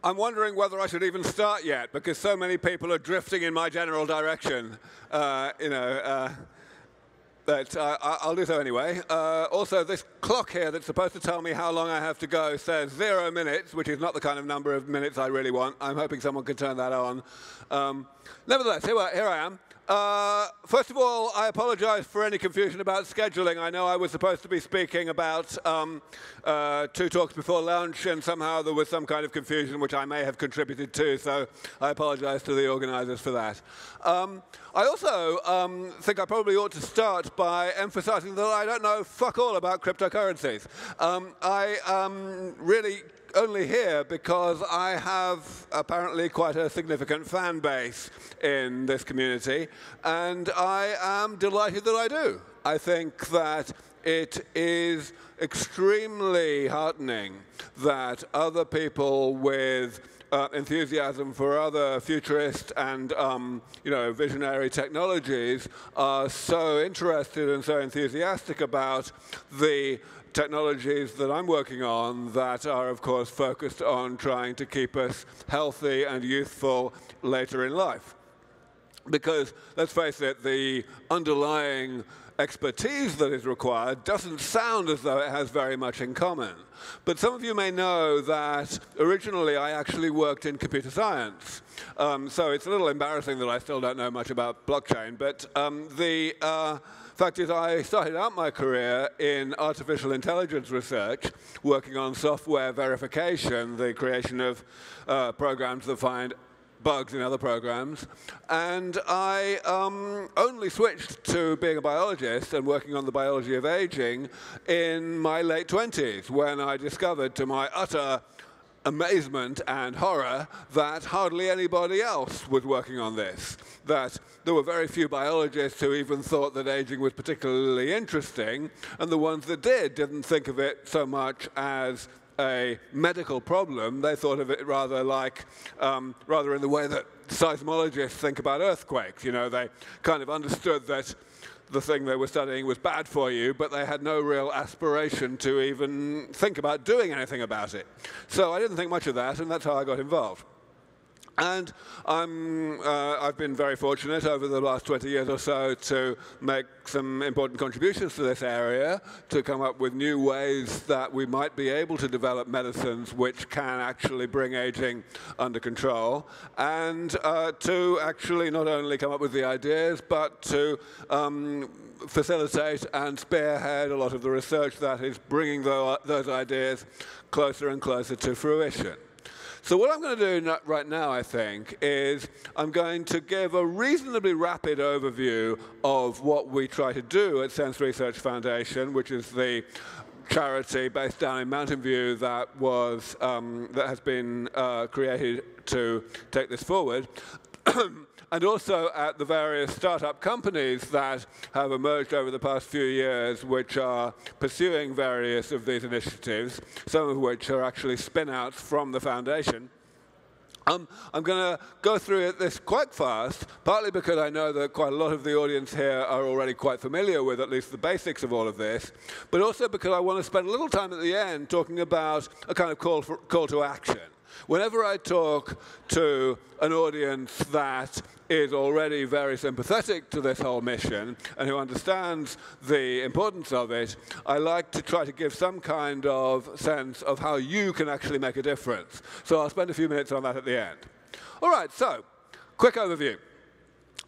I'm wondering whether I should even start yet, because so many people are drifting in my general direction. But I'll do so anyway. Also, this clock here that's supposed to tell me how long I have to go says 0 minutes, which is not the kind of number of minutes I really want. I'm hoping someone can turn that on. Nevertheless, here I am. First of all, I apologize for any confusion about scheduling. I know I was supposed to be speaking about 2 talks before lunch, and somehow there was some kind of confusion which I may have contributed to, so I apologize to the organizers for that. I also think I probably ought to start by emphasizing that I don't know fuck all about cryptocurrencies. I really only here because I have apparently quite a significant fan base in this community, and I am delighted that I do. I think that it is extremely heartening that other people with enthusiasm for other futurist and visionary technologies are so interested and so enthusiastic about the technologies that I'm working on that are, of course, focused on trying to keep us healthy and youthful later in life. Because, let's face it, the underlying expertise that is required doesn't sound as though it has very much in common. But some of you may know that originally I actually worked in computer science. So it's a little embarrassing that I still don't know much about blockchain, but the fact is, I started out my career in artificial intelligence research, working on software verification, the creation of programs that find bugs in other programs. And I only switched to being a biologist and working on the biology of aging in my late 20s, when I discovered, to my utter amazement and horror, that hardly anybody else was working on this. That there were very few biologists who even thought that aging was particularly interesting, and the ones that didn't think of it so much as a medical problem. They thought of it rather like, rather in the way that seismologists think about earthquakes. You know, they kind of understood that the thing they were studying was bad for you, but they had no real aspiration to even think about doing anything about it. So I didn't think much of that, and that's how I got involved. And I've been very fortunate over the last 20 years or so to make some important contributions to this area, to come up with new ways that we might be able to develop medicines which can actually bring aging under control, and to actually not only come up with the ideas, but to facilitate and spearhead a lot of the research that is bringing those ideas closer and closer to fruition. So what I'm going to do right now, I think, is I'm going to give a reasonably rapid overview of what we try to do at SENS Research Foundation, which is the charity based down in Mountain View that has been created to take this forward. And also at the various startup companies that have emerged over the past few years, which are pursuing various of these initiatives, some of which are actually spin-outs from the foundation. I'm going to go through this quite fast, partly because I know that quite a lot of the audience here are already quite familiar with at least the basics of all of this, but also because I want to spend a little time at the end talking about a kind of call to action. Whenever I talk to an audience that is already very sympathetic to this whole mission and who understands the importance of it, I like to try to give some kind of sense of how you can actually make a difference. So I'll spend a few minutes on that at the end. All right, so, quick overview.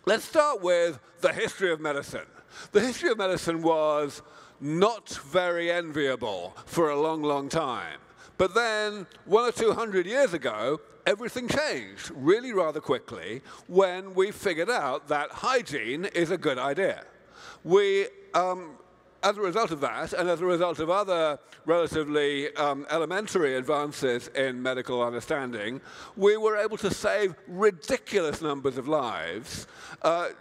Let's start with the history of medicine. The history of medicine was not very enviable for a long, long time. But then, 100 or 200 years ago, everything changed really rather quickly when we figured out that hygiene is a good idea. We, as a result of that, and as a result of other relatively elementary advances in medical understanding, we were able to save ridiculous numbers of lives, over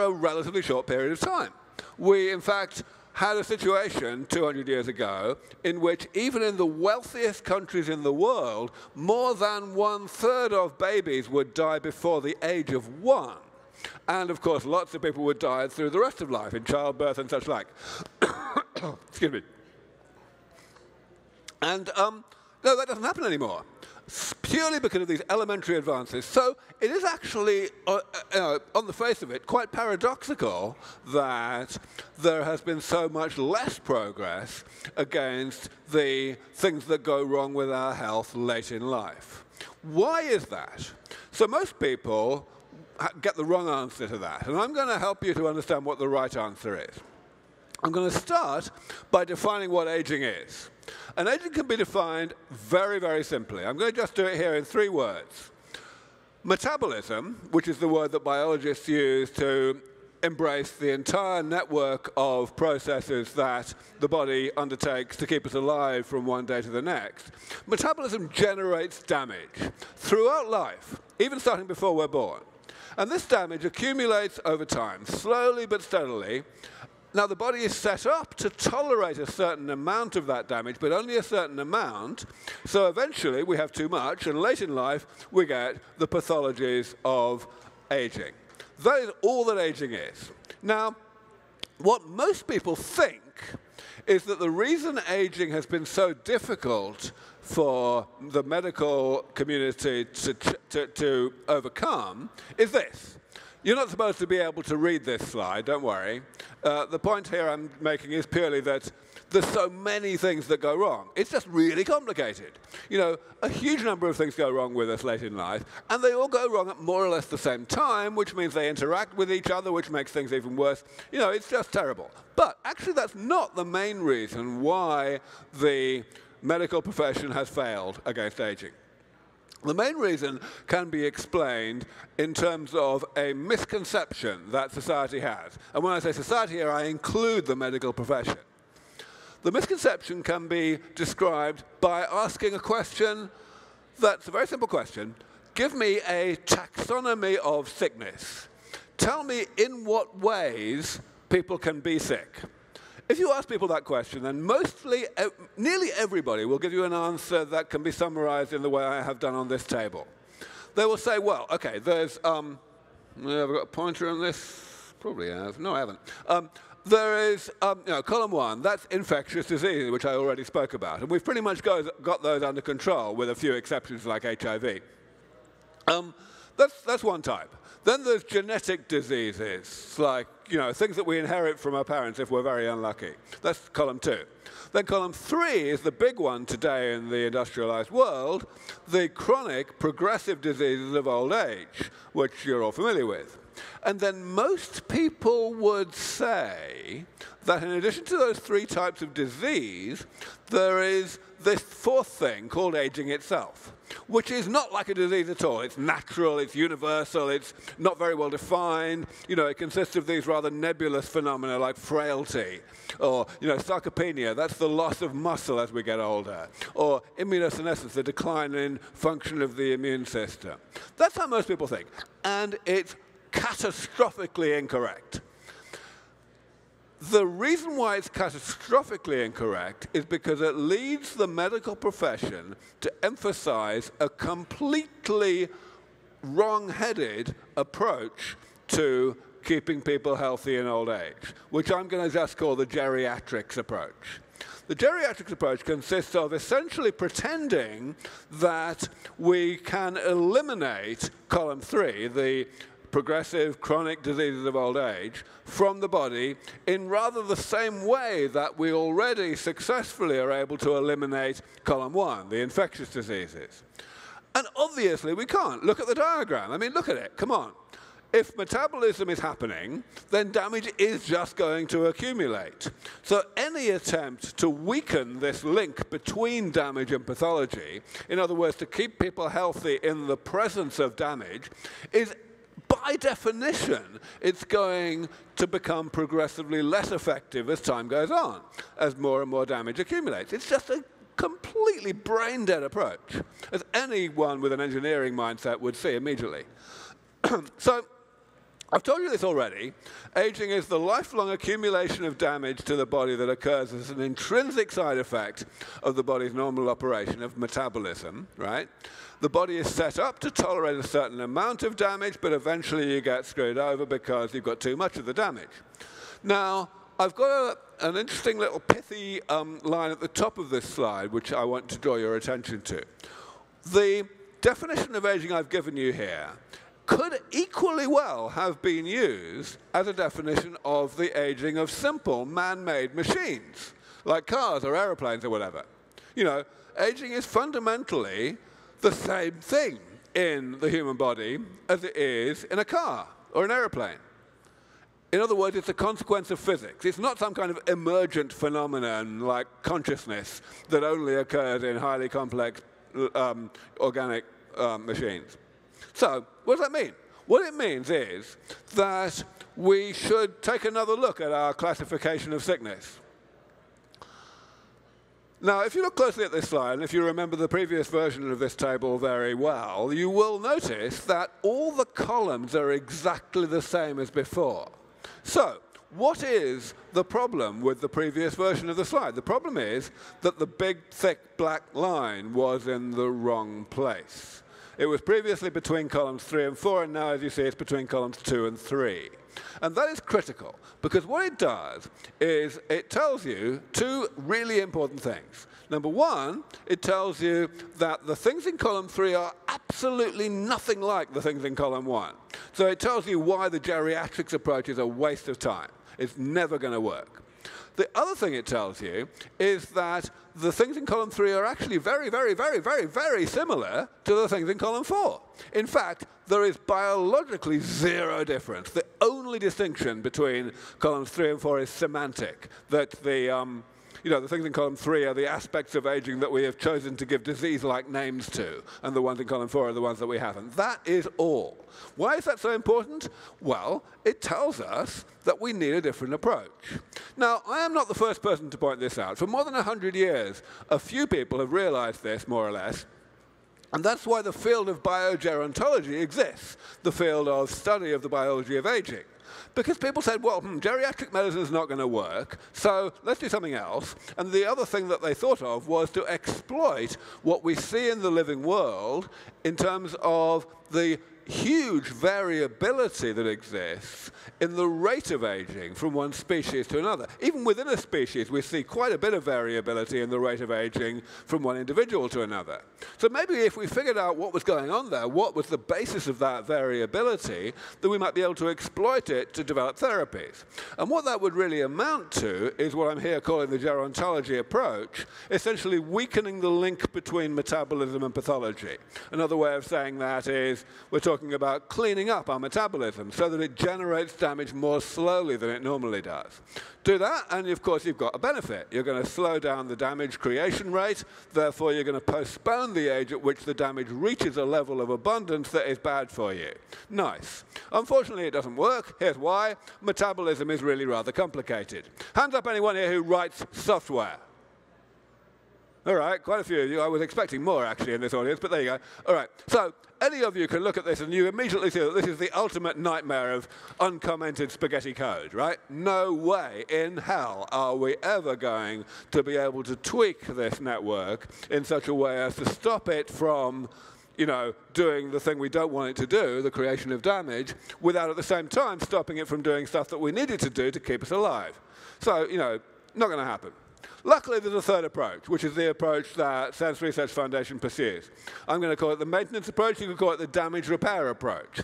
a relatively short period of time. We, in fact, had a situation 200 years ago in which even in the wealthiest countries in the world, more than 1/3 of babies would die before the age of 1. And of course, lots of people would die through the rest of life in childbirth and such like. Excuse me. And No, that doesn't happen anymore. Purely because of these elementary advances. So it is actually, on the face of it, quite paradoxical that there has been so much less progress against the things that go wrong with our health late in life. Why is that? So most people get the wrong answer to that, and I'm going to help you to understand what the right answer is. I'm going to start by defining what aging is. And aging can be defined very, very simply. I'm going to just do it here in 3 words. Metabolism, which is the word that biologists use to embrace the entire network of processes that the body undertakes to keep us alive from one day to the next. Metabolism generates damage throughout life, even starting before we're born. And this damage accumulates over time, slowly but steadily. Now, the body is set up to tolerate a certain amount of that damage, but only a certain amount. So eventually, we have too much, and late in life, we get the pathologies of aging. That is all that aging is. Now, what most people think is that the reason aging has been so difficult for the medical community to overcome is this. You're not supposed to be able to read this slide, don't worry. The point here I'm making is purely that there's so many things that go wrong. It's just really complicated. You know, a huge number of things go wrong with us late in life, and they all go wrong at more or less the same time, which means they interact with each other, which makes things even worse. You know, it's just terrible. But actually, that's not the main reason why the medical profession has failed against aging. The main reason can be explained in terms of a misconception that society has. And when I say society here, I include the medical profession. The misconception can be described by asking a question that's a very simple question. Give me a taxonomy of sickness. Tell me in what ways people can be sick. If you ask people that question, then nearly everybody will give you an answer that can be summarized in the way I have done on this table. They will say, well, OK, there's have I got a pointer on this? Probably have. No, I haven't. There is column 1, that's infectious disease, which I already spoke about. And we've pretty much got those under control, with a few exceptions like HIV. That's one type. Then there's genetic diseases, like things that we inherit from our parents if we're very unlucky. That's column 2. Then column 3 is the big one today in the industrialized world, the chronic progressive diseases of old age, which you're all familiar with. And then most people would say that in addition to those 3 types of disease, there is this 4th thing called aging itself, which is not like a disease at all. It's natural, it's universal, it's not very well defined. It consists of these rather nebulous phenomena like frailty, or sarcopenia, that's the loss of muscle as we get older, or immunosenescence, the decline in function of the immune system. That's how most people think, and it's catastrophically incorrect. The reason why it's catastrophically incorrect is because it leads the medical profession to emphasize a completely wrong-headed approach to keeping people healthy in old age, which I'm going to just call the geriatrics approach. The geriatrics approach consists of essentially pretending that we can eliminate column 3, the progressive chronic diseases of old age, from the body in rather the same way that we already successfully are able to eliminate column 1, the infectious diseases. And obviously we can't. Look at the diagram. I mean, look at it. Come on. If metabolism is happening, then damage is just going to accumulate. So any attempt to weaken this link between damage and pathology, in other words, to keep people healthy in the presence of damage, is by definition, it's going to become progressively less effective as time goes on, as more and more damage accumulates. It's just a completely brain-dead approach, as anyone with an engineering mindset would see immediately. So, I've told you this already. Aging is the lifelong accumulation of damage to the body that occurs as an intrinsic side effect of the body's normal operation of metabolism, right? The body is set up to tolerate a certain amount of damage, but eventually you get screwed over because you've got too much of the damage. Now, I've got an interesting little pithy line at the top of this slide, which I want to draw your attention to. The definition of aging I've given you here could equally well have been used as a definition of the aging of simple man-made machines, like cars or aeroplanes or whatever. You know, aging is fundamentally the same thing in the human body as it is in a car or an aeroplane. In other words, it's a consequence of physics. It's not some kind of emergent phenomenon like consciousness that only occurs in highly complex organic machines. So, what does that mean? What it means is that we should take another look at our classification of sickness. Now, if you look closely at this slide, and if you remember the previous version of this table very well, you will notice that all the columns are exactly the same as before. So, what is the problem with the previous version of the slide? The problem is that the big, thick black line was in the wrong place. It was previously between columns 3 and 4, and now, as you see, it's between columns 2 and 3. And that is critical, because what it does is it tells you two really important things. Number one, it tells you that the things in column 3 are absolutely nothing like the things in column 1. So it tells you why the geriatrics approach is a waste of time. It's never going to work. The other thing it tells you is that the things in column 3 are actually very, very, very, very, very similar to the things in column 4. In fact, there is biologically zero difference. The only distinction between columns 3 and 4 is semantic, that the things in column 3 are the aspects of aging that we have chosen to give disease-like names to, and the ones in column 4 are the ones that we haven't. That is all. Why is that so important? Well, it tells us that we need a different approach. Now, I am not the first person to point this out. For more than 100 years, a few people have realized this, more or less, and that's why the field of biogerontology exists, the field of study of the biology of aging. Because people said, well, geriatric medicine is not going to work, so let's do something else. And the other thing that they thought of was to exploit what we see in the living world in terms of the huge variability that exists in the rate of aging from one species to another. Even within a species, we see quite a bit of variability in the rate of aging from one individual to another. So maybe if we figured out what was going on there, what was the basis of that variability, then we might be able to exploit it to develop therapies. And what that would really amount to is what I'm here calling the gerontology approach, essentially weakening the link between metabolism and pathology. Another way of saying that is we're talking about cleaning up our metabolism so that it generates damage more slowly than it normally does. Do that, and of course you've got a benefit. You're going to slow down the damage creation rate, therefore you're going to postpone the age at which the damage reaches a level of abundance that is bad for you. Nice. Unfortunately, it doesn't work. Here's why. Metabolism is really rather complicated. Hands up anyone here who writes software. All right, quite a few of you. I was expecting more, actually, in this audience, but there you go. All right, so any of you can look at this and you immediately see that this is the ultimate nightmare of uncommented spaghetti code, right? No way in hell are we ever going to be able to tweak this network in such a way as to stop it from, doing the thing we don't want it to do, the creation of damage, without at the same time stopping it from doing stuff that we need it to do to keep us alive. So, not going to happen. Luckily, there's a third approach, which is the approach that SENS Research Foundation pursues. I'm going to call it the maintenance approach. You can call it the damage repair approach.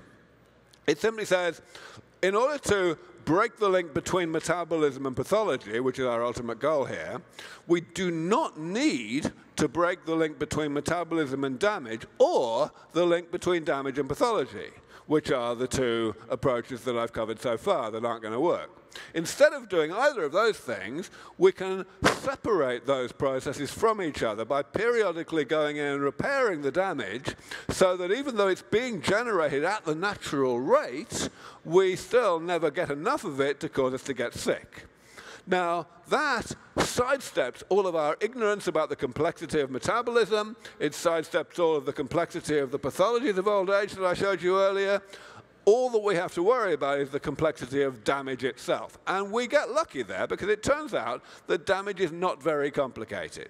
It simply says, in order to break the link between metabolism and pathology, which is our ultimate goal here, we do not need to break the link between metabolism and damage or the link between damage and pathology, which are the two approaches that I've covered so far that aren't going to work. Instead of doing either of those things, we can separate those processes from each other by periodically going in and repairing the damage so that even though it's being generated at the natural rate, we still never get enough of it to cause us to get sick. Now, that sidesteps all of our ignorance about the complexity of metabolism. It sidesteps all of the complexity of the pathologies of old age that I showed you earlier. All that we have to worry about is the complexity of damage itself. And we get lucky there because it turns out that damage is not very complicated.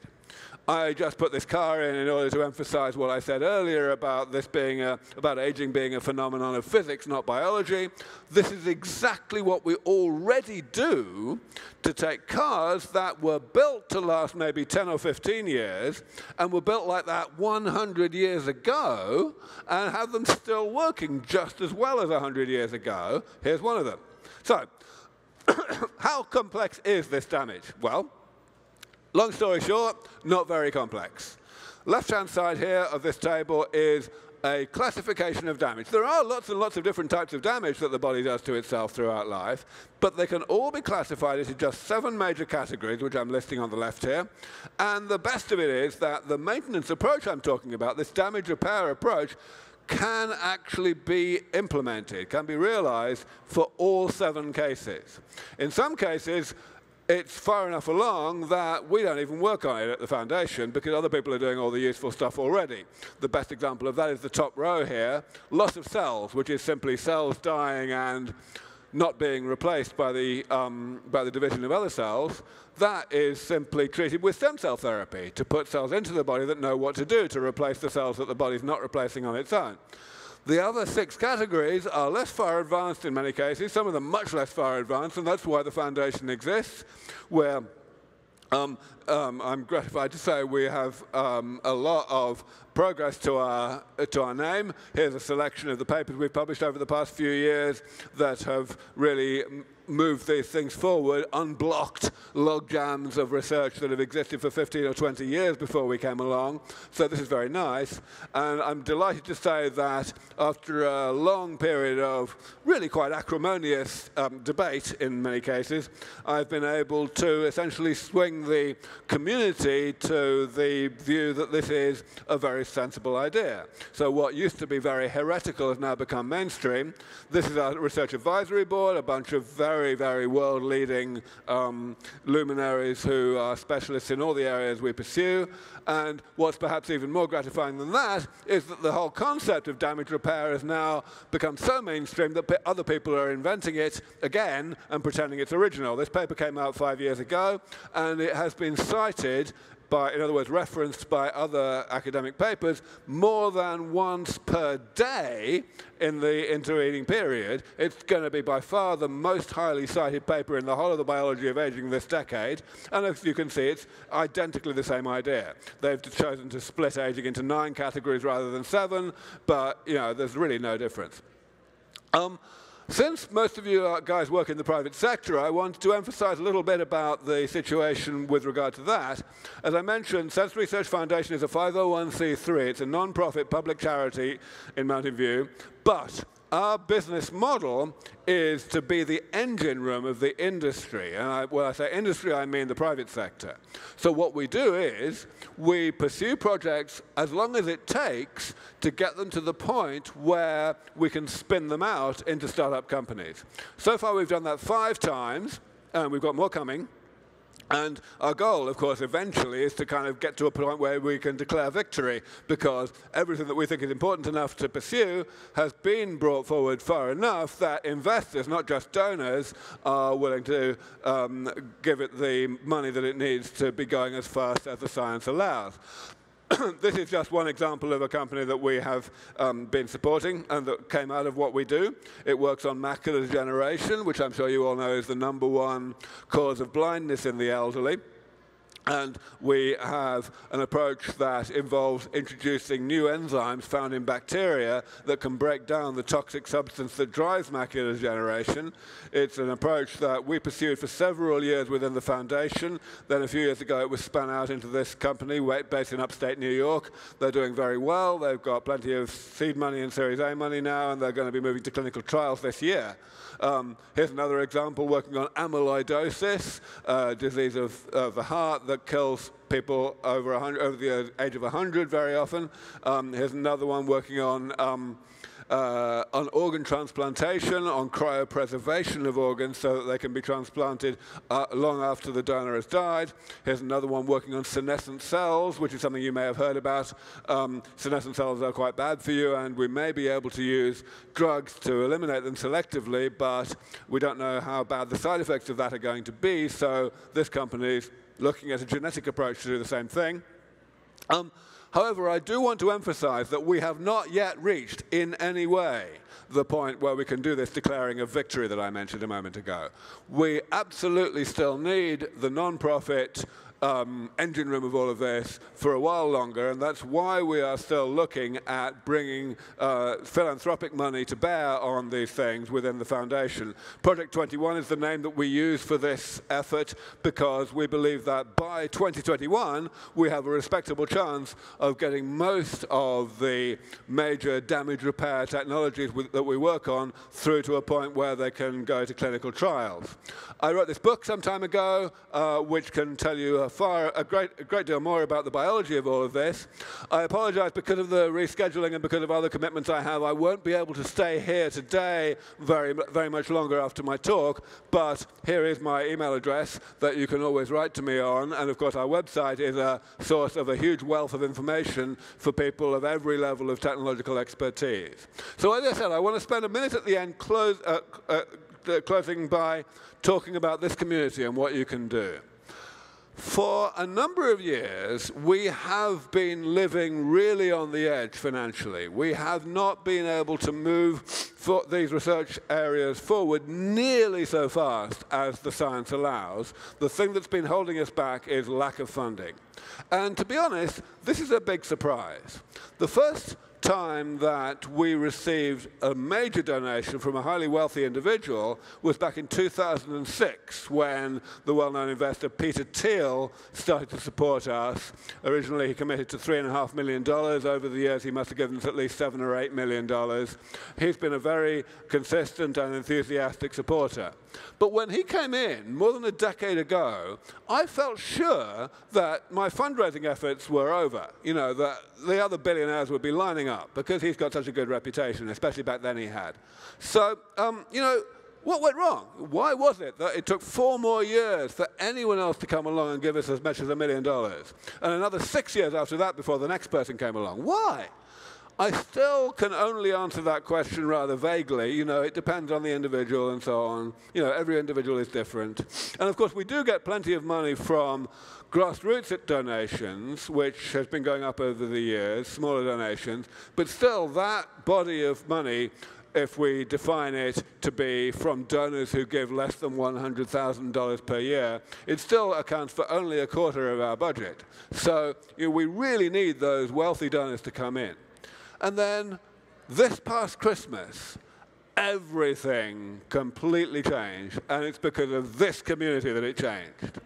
I just put this car in order to emphasize what I said earlier about this being about aging being a phenomenon of physics, not biology. This is exactly what we already do to take cars that were built to last maybe 10 or 15 years and were built like that 100 years ago and have them still working just as well as 100 years ago. Here's one of them. So, how complex is this damage? Well, long story short, not very complex. Left-hand side here of this table is a classification of damage. There are lots and lots of different types of damage that the body does to itself throughout life, but they can all be classified into just 7 major categories, which I'm listing on the left here. And the best of it is that the maintenance approach I'm talking about, this damage repair approach, can actually be implemented, can be realized for all 7 cases. In some cases, it's far enough along that we don't even work on it at the foundation because other people are doing all the useful stuff already. The best example of that is the top row here, loss of cells, which is simply cells dying and not being replaced by the division of other cells. That is simply treated with stem cell therapy to put cells into the body that know what to do to replace the cells that the body's not replacing on its own. The other 6 categories are less far advanced in many cases, some of them much less far advanced, and that's why the foundation exists, where I'm gratified to say we have a lot of progress to our name. Here's a selection of the papers we've published over the past few years that have really moved these things forward, unblocked log jams of research that have existed for 15 or 20 years before we came along. So this is very nice. And I'm delighted to say that after a long period of really quite acrimonious debate in many cases, I've been able to essentially swing the community to the view that this is a very sensible idea. So what used to be very heretical has now become mainstream. This is our research advisory board, a bunch of very, very world-leading luminaries who are specialists in all the areas we pursue. And what's perhaps even more gratifying than that is that the whole concept of damage repair has now become so mainstream that other people are inventing it again and pretending it's original. This paper came out 5 years ago, and it has been cited by, in other words, referenced by other academic papers more than once per day in the intervening period. It's going to be by far the most highly cited paper in the whole of the biology of aging this decade. And as you can see, it's identically the same idea. They've chosen to split aging into 9 categories rather than 7, but you know, there's really no difference. Since most of you guys work in the private sector, I want to emphasize a little bit about the situation with regard to that. As I mentioned, SENS Research Foundation is a 501c3. It's a non-profit public charity in Mountain View, but our business model is to be the engine room of the industry. And when I say industry, I mean the private sector. So what we do is we pursue projects as long as it takes to get them to the point where we can spin them out into startup companies. So far, we've done that 5 times, and we've got more coming. And our goal, of course, eventually is to kind of get to a point where we can declare victory, because everything that we think is important enough to pursue has been brought forward far enough that investors, not just donors, are willing to give it the money that it needs to be going as fast as the science allows. This is just one example of a company that we have been supporting and that came out of what we do. It works on macular degeneration, which I'm sure you all know is the #1 cause of blindness in the elderly. And we have an approach that involves introducing new enzymes found in bacteria that can break down the toxic substance that drives macular degeneration. It's an approach that we pursued for several years within the foundation. Then a few years ago, it was spun out into this company based in upstate New York. They're doing very well. They've got plenty of seed money and Series A money now, and they're going to be moving to clinical trials this year. Here's another example working on amyloidosis, a disease of the heart that kills people over the age of 100 very often. Here's another one working on organ transplantation, on cryopreservation of organs so that they can be transplanted long after the donor has died. Here's another one working on senescent cells, which is something you may have heard about. Senescent cells are quite bad for you, and we may be able to use drugs to eliminate them selectively, but we don't know how bad the side effects of that are going to be, so this company is looking at a genetic approach to do the same thing. However, I do want to emphasize that we have not yet reached in any way the point where we can do this declaring of victory that I mentioned a moment ago. We absolutely still need the non-profit engine room of all of this for a while longer, and that's why we are still looking at bringing philanthropic money to bear on these things within the foundation. Project 21 is the name that we use for this effort because we believe that by 2021 we have a respectable chance of getting most of the major damage repair technologies that we work on through to a point where they can go to clinical trials. I wrote this book some time ago which can tell you a great deal more about the biology of all of this. I apologize because of the rescheduling and because of other commitments I have. I won't be able to stay here today very much longer after my talk, but here is my email address that you can always write to me on, and of course our website is a source of a huge wealth of information for people of every level of technological expertise. So as I said, I want to spend a minute at the end closing by talking about this community and what you can do. For a number of years, we have been living really on the edge financially. We have not been able to move these research areas forward nearly so fast as the science allows. The thing that's been holding us back is lack of funding. And to be honest, this is a big surprise. The first time that we received a major donation from a highly wealthy individual was back in 2006 when the well-known investor Peter Thiel started to support us. Originally he committed to $3.5 million. Over the years he must have given us at least $7 or $8 million. He's been a very consistent and enthusiastic supporter. But when he came in more than a decade ago, I felt sure that my fundraising efforts were over. You know, that the other billionaires would be lining up because he's got such a good reputation, especially back then he had. So, you know, what went wrong? Why was it that it took 4 more years for anyone else to come along and give us as much as $1 million? And another 6 years after that before the next person came along? Why? I still can only answer that question rather vaguely. You know, it depends on the individual and so on. You know, every individual is different. And of course, we do get plenty of money from grassroots donations, which has been going up over the years, smaller donations. But still, that body of money, if we define it to be from donors who give less than $100,000 per year, it still accounts for only a quarter of our budget. So you know, we really need those wealthy donors to come in. And then this past Christmas, everything completely changed, and it's because of this community that it changed.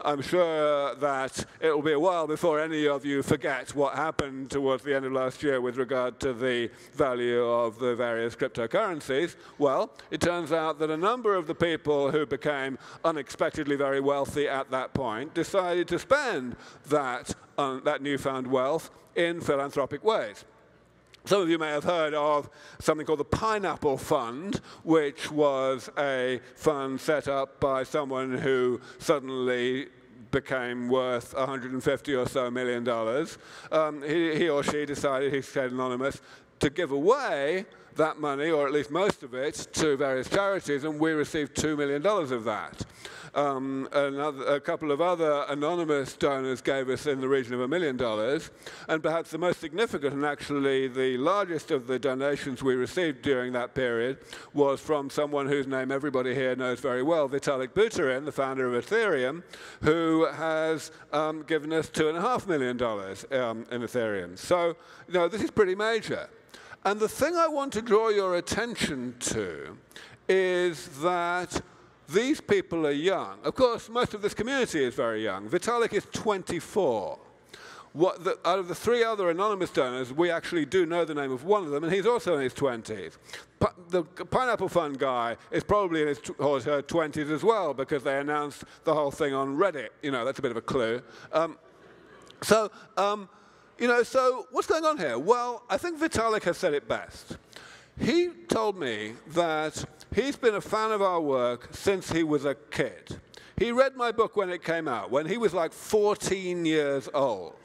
I'm sure that it will be a while before any of you forget what happened towards the end of last year with regard to the value of the various cryptocurrencies. Well, it turns out that a number of the people who became unexpectedly very wealthy at that point decided to spend that newfound wealth in philanthropic ways. Some of you may have heard of something called the Pineapple Fund, which was a fund set up by someone who suddenly became worth $150 or so million. He or she decided, he stayed anonymous, to give away that money, or at least most of it, to various charities, and we received $2 million of that. A couple of other anonymous donors gave us in the region of $1 million, and perhaps the most significant and actually the largest of the donations we received during that period was from someone whose name everybody here knows very well, Vitalik Buterin, the founder of Ethereum, who has given us $2.5 million in Ethereum. So, you know, this is pretty major. And the thing I want to draw your attention to is that these people are young. Of course, most of this community is very young. Vitalik is 24. Out of the 3 other anonymous donors, we actually do know the name of one of them, and he's also in his 20s. The Pineapple Fund guy is probably in his or her 20s as well, because they announced the whole thing on Reddit. You know, that's a bit of a clue. You know, so what's going on here? Well, I think Vitalik has said it best. He told me that he's been a fan of our work since he was a kid. He read my book when it came out, when he was like 14 years old.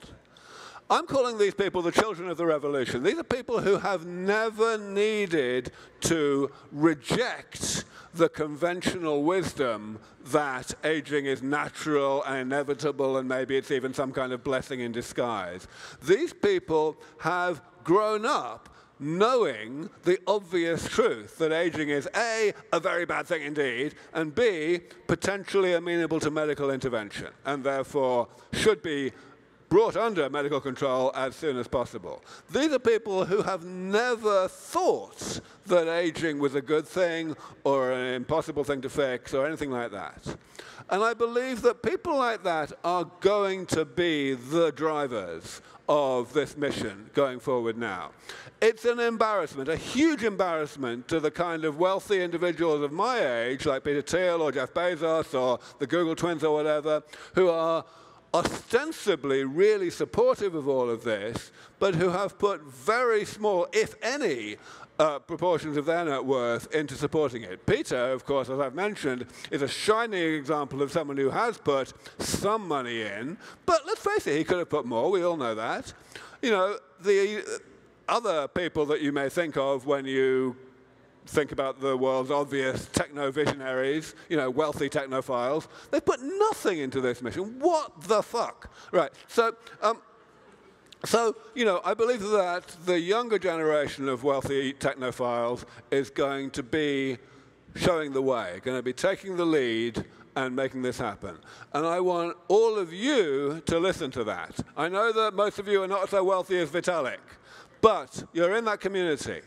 I'm calling these people the children of the revolution. These are people who have never needed to reject the conventional wisdom that aging is natural and inevitable and maybe it's even some kind of blessing in disguise. These people have grown up knowing the obvious truth that aging is A, a very bad thing indeed, and B, potentially amenable to medical intervention, and therefore should be brought under medical control as soon as possible. These are people who have never thought that aging was a good thing or an impossible thing to fix or anything like that. And I believe that people like that are going to be the drivers of this mission going forward now. It's an embarrassment, a huge embarrassment to the kind of wealthy individuals of my age, like Peter Thiel or Jeff Bezos or the Google twins or whatever, who are ostensibly really supportive of all of this, but who have put very small, if any, proportions of their net worth into supporting it. Peter, of course, as I've mentioned, is a shining example of someone who has put some money in, but let's face it, he could have put more, we all know that. You know, the other people that you may think of when you think about the world's obvious techno-visionaries, you know, wealthy technophiles, they put nothing into this mission. What the fuck? Right, so, you know, I believe that the younger generation of wealthy technophiles is going to be showing the way, going to be taking the lead and making this happen. And I want all of you to listen to that. I know that most of you are not so wealthy as Vitalik, but you're in that community.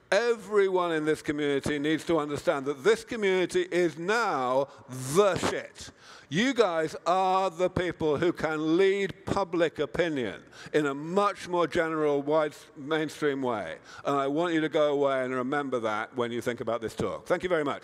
Everyone in this community needs to understand that this community is now the shit. You guys are the people who can lead public opinion in a much more general, wide, mainstream way. And I want you to go away and remember that when you think about this talk. Thank you very much.